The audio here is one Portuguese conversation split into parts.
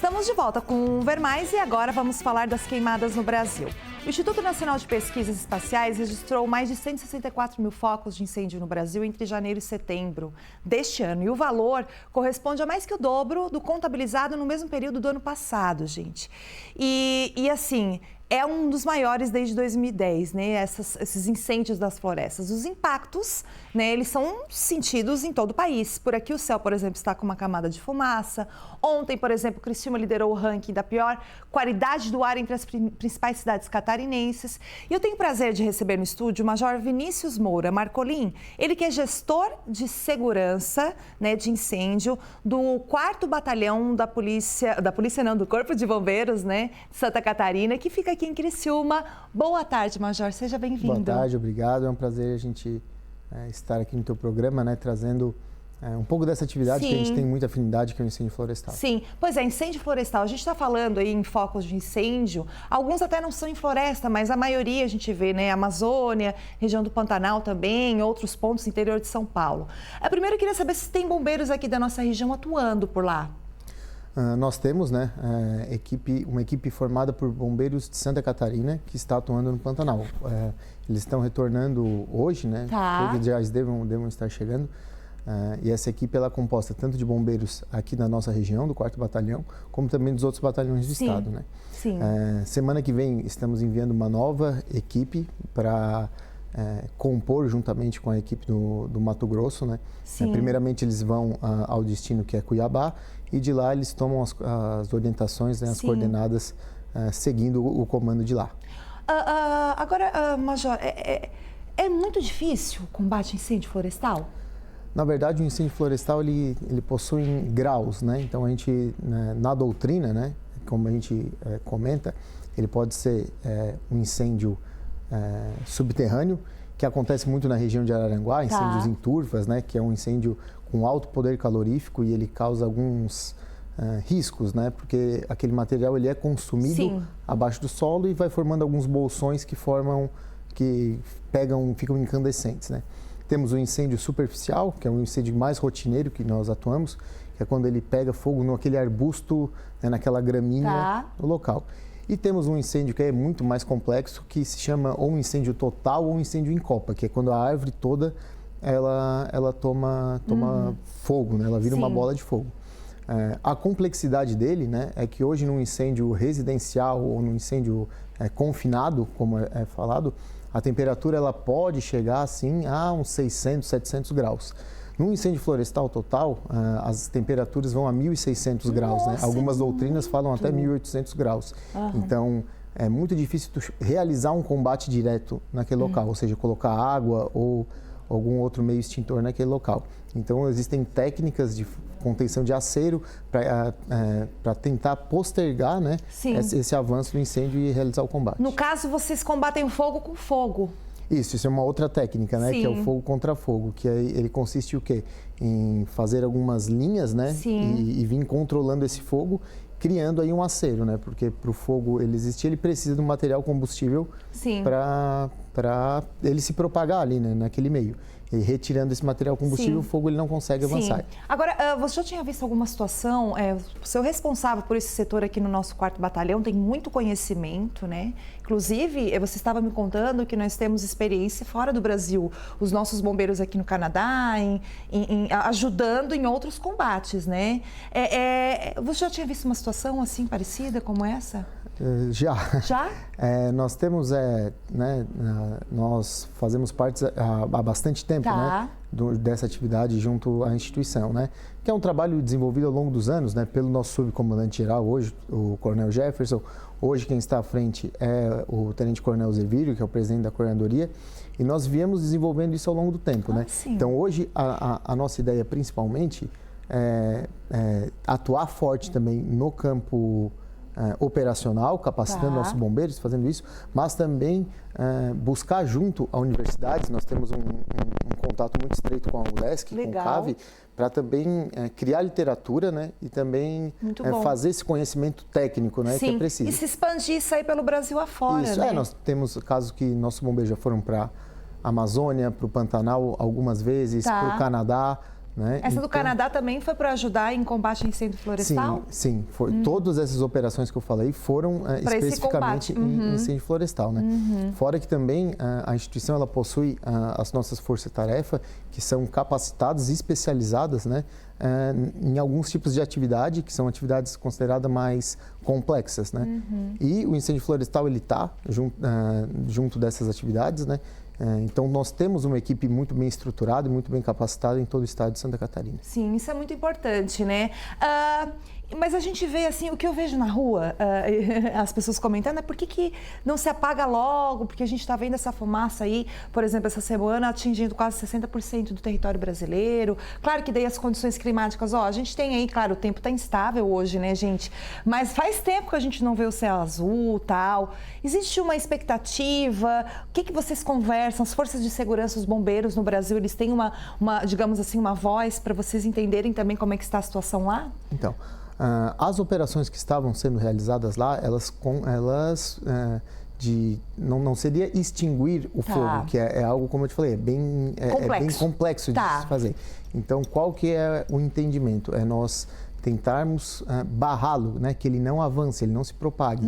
Estamos de volta com o Ver Mais e agora vamos falar das queimadas no Brasil. O Instituto Nacional de Pesquisas Espaciais registrou mais de 164 mil focos de incêndio no Brasil entre janeiro e setembro deste ano. E o valor corresponde a mais que o dobro do contabilizado no mesmo período do ano passado, gente. E assim, é um dos maiores desde 2010, né? Esses incêndios das florestas. Os impactos, né, eles são sentidos em todo o país. Por aqui o céu, por exemplo, está com uma camada de fumaça. Ontem, por exemplo, Criciúma liderou o ranking da pior qualidade do ar entre as principais cidades catarinenses. E eu tenho o prazer de receber no estúdio o Major Vinícius Moura Marcolin, ele que é gestor de segurança, né, de incêndio do 4º Batalhão do Corpo de Bombeiros, né, de Santa Catarina, que fica aqui em Criciúma. Boa tarde, Major, seja bem-vindo. Boa tarde, obrigado. É um prazer a gente estar aqui no teu programa, né, trazendo um pouco dessa atividade que a gente tem muita afinidade, que é o incêndio florestal. Sim, pois é, incêndio florestal. A gente está falando aí em focos de incêndio, alguns até não são em floresta, mas a maioria a gente vê, né, Amazônia, região do Pantanal também, outros pontos do interior de São Paulo. Primeiro eu queria saber se tem bombeiros aqui da nossa região atuando por lá. Nós temos, né, uma equipe formada por bombeiros de Santa Catarina que está atuando no Pantanal. Eles estão retornando hoje, né? Tá. Já devem estar chegando. E essa equipe ela é composta tanto de bombeiros aqui na nossa região, do 4º Batalhão, como também dos outros batalhões do estado, né? Sim. Semana que vem estamos enviando uma nova equipe para compor juntamente com a equipe do Mato Grosso, né? Primeiramente eles vão ao destino que é Cuiabá e de lá eles tomam as orientações, né, as coordenadas, seguindo o comando de lá. Agora, Major, é muito difícil o combate a incêndio florestal? Na verdade, o incêndio florestal ele possui graus, né? Então a gente na doutrina, né, como a gente comenta, ele pode ser um incêndio subterrâneo, que acontece muito na região de Araranguá, incêndios em turfas, né, que é um incêndio com alto poder calorífico e ele causa alguns riscos, né, porque aquele material ele é consumido abaixo do solo e vai formando alguns bolsões que ficam incandescentes, né. Temos o incêndio superficial, que é um incêndio mais rotineiro que nós atuamos, que é quando ele pega fogo naquele arbusto, né, naquela graminha no local. E temos um incêndio que é muito mais complexo, que se chama ou um incêndio total ou um incêndio em copa, que é quando a árvore toda ela toma fogo, né? Ela vira uma bola de fogo. A complexidade dele, né, é que hoje num incêndio residencial ou num incêndio confinado, como é falado, a temperatura ela pode chegar assim a uns 600, 700 graus. Num incêndio florestal total, as temperaturas vão a 1.600 graus, né? Algumas doutrinas falam até 1.800 graus. Então, é muito difícil realizar um combate direto naquele local, ou seja, colocar água ou algum outro meio extintor naquele local. Então, existem técnicas de contenção de aceiro para tentar postergar, né, esse avanço do incêndio e realizar o combate. No caso, vocês combatem o fogo com fogo. Isso é uma outra técnica, né? Que é o fogo contra fogo, que aí ele consiste o quê? Em fazer algumas linhas, né? E vir controlando esse fogo, criando aí um aceiro, né? Porque para o fogo ele existir, ele precisa de um material combustível para ele se propagar ali, né? Naquele meio. E retirando esse material combustível, o fogo ele não consegue avançar. Agora, você já tinha visto alguma situação, o seu responsável por esse setor aqui no nosso 4º Batalhão tem muito conhecimento, né? Inclusive, você estava me contando que nós temos experiência fora do Brasil, os nossos bombeiros aqui no Canadá, ajudando em outros combates, né? Você já tinha visto uma situação assim parecida como essa? Já. Já? Nós temos, né, nós fazemos parte há bastante tempo, né, dessa atividade junto à instituição, né, que é um trabalho desenvolvido ao longo dos anos, né, pelo nosso subcomandante-geral hoje, o Coronel Jefferson. Hoje quem está à frente é o Tenente-Coronel Zevírio, que é o presidente da coordenadoria, e nós viemos desenvolvendo isso ao longo do tempo, né. Então hoje a nossa ideia principalmente é atuar forte também no campo operacional, capacitando nossos bombeiros, fazendo isso, mas também buscar junto a universidades. Nós temos um contato muito estreito com a UDESC, com o CAV, para também criar literatura, né, e também fazer esse conhecimento técnico, né, que é preciso. E se expandir isso aí pelo Brasil afora, isso, né? Nós temos casos que nossos bombeiros já foram para a Amazônia, para o Pantanal algumas vezes, para o Canadá. né? Essa do Canadá também foi para ajudar em combate a incêndio florestal? Sim. Todas essas operações que eu falei foram especificamente em incêndio florestal, né? Fora que também a instituição ela possui as nossas forças-tarefa, que são capacitadas e especializadas, né? Em alguns tipos de atividade, que são atividades consideradas mais complexas, né? E o incêndio florestal, ele está junto dessas atividades, né? Então, nós temos uma equipe muito bem estruturada e muito bem capacitada em todo o estado de Santa Catarina. Sim, isso é muito importante, né? Mas a gente vê, assim, o que eu vejo na rua, as pessoas comentando, é por que não se apaga logo? Porque a gente está vendo essa fumaça aí, por exemplo, essa semana atingindo quase 60% do território brasileiro. Claro que daí as condições climáticas, a gente tem aí, claro, o tempo está instável hoje, né, gente? Mas faz tempo que a gente não vê o céu azul, tal. Existe uma expectativa? O que vocês conversam? As forças de segurança, os bombeiros no Brasil, eles têm digamos assim, uma voz para vocês entenderem também como é que está a situação lá? Então, as operações que estavam sendo realizadas lá, não seria extinguir o fogo, que é algo, como eu te falei, é bem complexo de se fazer. Então, qual que é o entendimento? É nós tentarmos barrá-lo, né, que ele não avance, ele não se propague.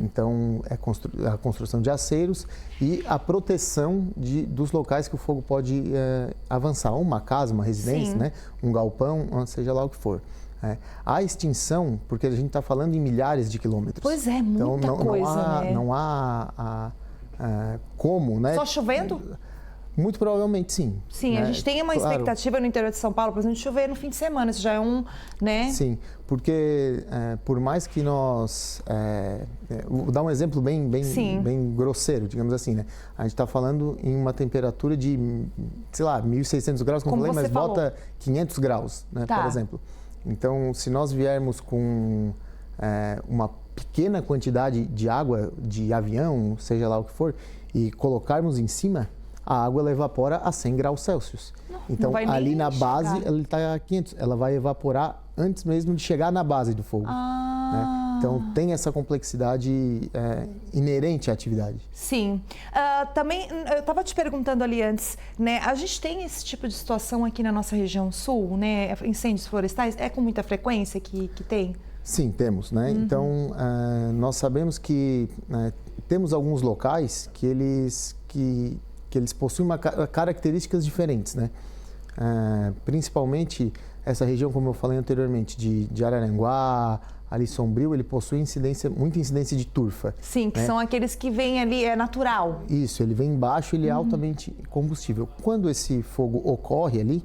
Então, é a construção de aceiros e a proteção dos locais que o fogo pode avançar. Uma casa, uma residência, né, um galpão, seja lá o que for. A extinção, porque a gente está falando em milhares de quilômetros. Pois é, muita coisa, né? Não há como, né? Só chovendo? Muito provavelmente sim. Sim, a gente tem uma expectativa no interior de São Paulo, por exemplo, de chover no fim de semana, isso já é né? Sim, porque por mais que nós... vou dar um exemplo bem grosseiro, digamos assim, né? A gente está falando em uma temperatura de, sei lá, 1.600 graus, como eu falei, mas bota 500 graus, né, por exemplo. Então, se nós viermos com uma pequena quantidade de água de avião, seja lá o que for, e colocarmos em cima, a água ela evapora a 100 graus Celsius. Então, ali na base, ela está a 500. Ela vai evaporar antes mesmo de chegar na base do fogo. Né? Então, tem essa complexidade inerente à atividade. Sim. Também, eu estava te perguntando ali antes, né? A gente tem esse tipo de situação aqui na nossa região sul, né? Incêndios florestais, é com muita frequência que tem? Sim, temos, né? Então, nós sabemos que temos alguns locais que eles possuem características diferentes, né? Principalmente essa região, como eu falei anteriormente, de Araranguá, ali Sombrio, ele possui muita incidência de turfa. Sim, que são aqueles que vêm ali, é natural. Isso, ele vem embaixo, ele é altamente combustível. Quando esse fogo ocorre ali,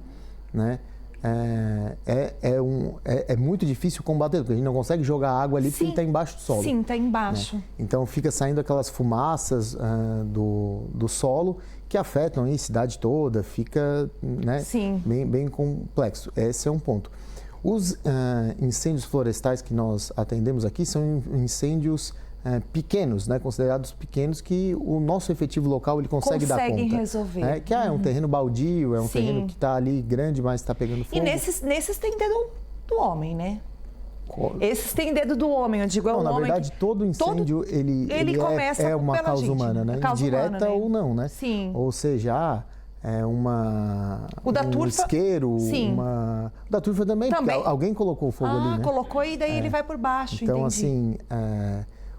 né, é muito difícil combater, porque a gente não consegue jogar água ali porque ele está embaixo do solo. Sim, está embaixo. Né? Então fica saindo aquelas fumaças do solo que afetam a cidade toda, fica, né, bem complexo. Esse é um ponto. Os incêndios florestais que nós atendemos aqui são incêndios pequenos, né, considerados pequenos, que o nosso efetivo local ele consegue dar conta. Consegue resolver. Que é um terreno baldio, é um terreno que está ali grande, mas está pegando fogo. E nesses tem dedo do homem, né? Esses têm dedo do homem, eu digo, é um na homem verdade, todo incêndio ele começa Sim. Ou seja, um isqueiro, o da turfa também, porque alguém colocou o fogo ali, né? Colocou e daí ele vai por baixo, então, entendi. assim,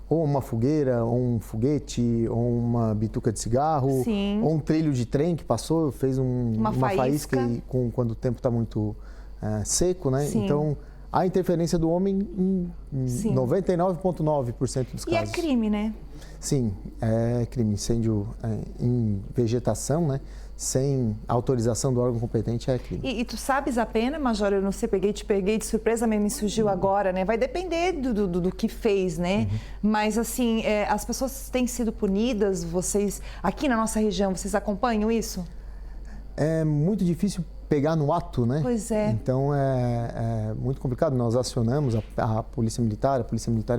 ou uma fogueira, ou um foguete, ou uma bituca de cigarro, ou um trilho de trem que passou, fez uma faísca quando o tempo está muito seco, né? Sim. Então, a interferência do homem em 99,9% dos casos. E é crime, né? Sim, é crime. Incêndio em vegetação, né? Sem autorização do órgão competente é crime. E tu sabes a pena, Major? Eu não sei, te peguei de surpresa, mas me surgiu agora, né? Vai depender do que fez, né? Mas, assim, as pessoas têm sido punidas, vocês, aqui na nossa região, vocês acompanham isso? É muito difícil pegar no ato, né? Pois é. Então, é muito complicado. Nós acionamos a Polícia Militar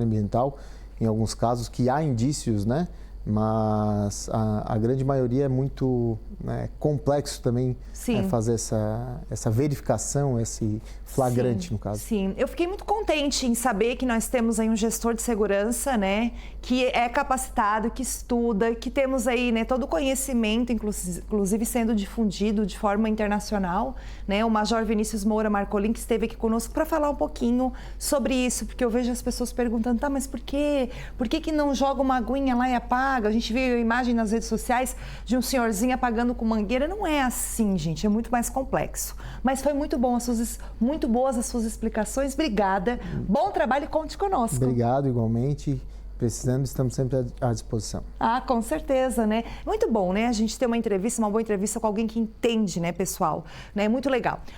Ambiental, em alguns casos que há indícios, né? mas a grande maioria é muito, né, complexo também fazer essa verificação, esse flagrante, sim, no caso. Sim, eu fiquei muito contente em saber que nós temos aí um gestor de segurança, né, que é capacitado, que estuda, que temos aí, né, todo o conhecimento, inclusive sendo difundido de forma internacional, né, o Major Vinícius Moura Marcolin, que esteve aqui conosco para falar um pouquinho sobre isso, porque eu vejo as pessoas perguntando, tá, mas por quê? Por que que não joga uma aguinha lá e apaga? A gente viu a imagem nas redes sociais de um senhorzinho apagando com mangueira. Não é assim, gente, é muito mais complexo. Mas foi muito bom, muito boas as suas explicações. Obrigada. Bom trabalho e conte conosco. Obrigado, igualmente. Precisando, estamos sempre à disposição. Ah, com certeza, né? Muito bom, né? A gente ter uma boa entrevista com alguém que entende, né, pessoal? Né? Muito legal.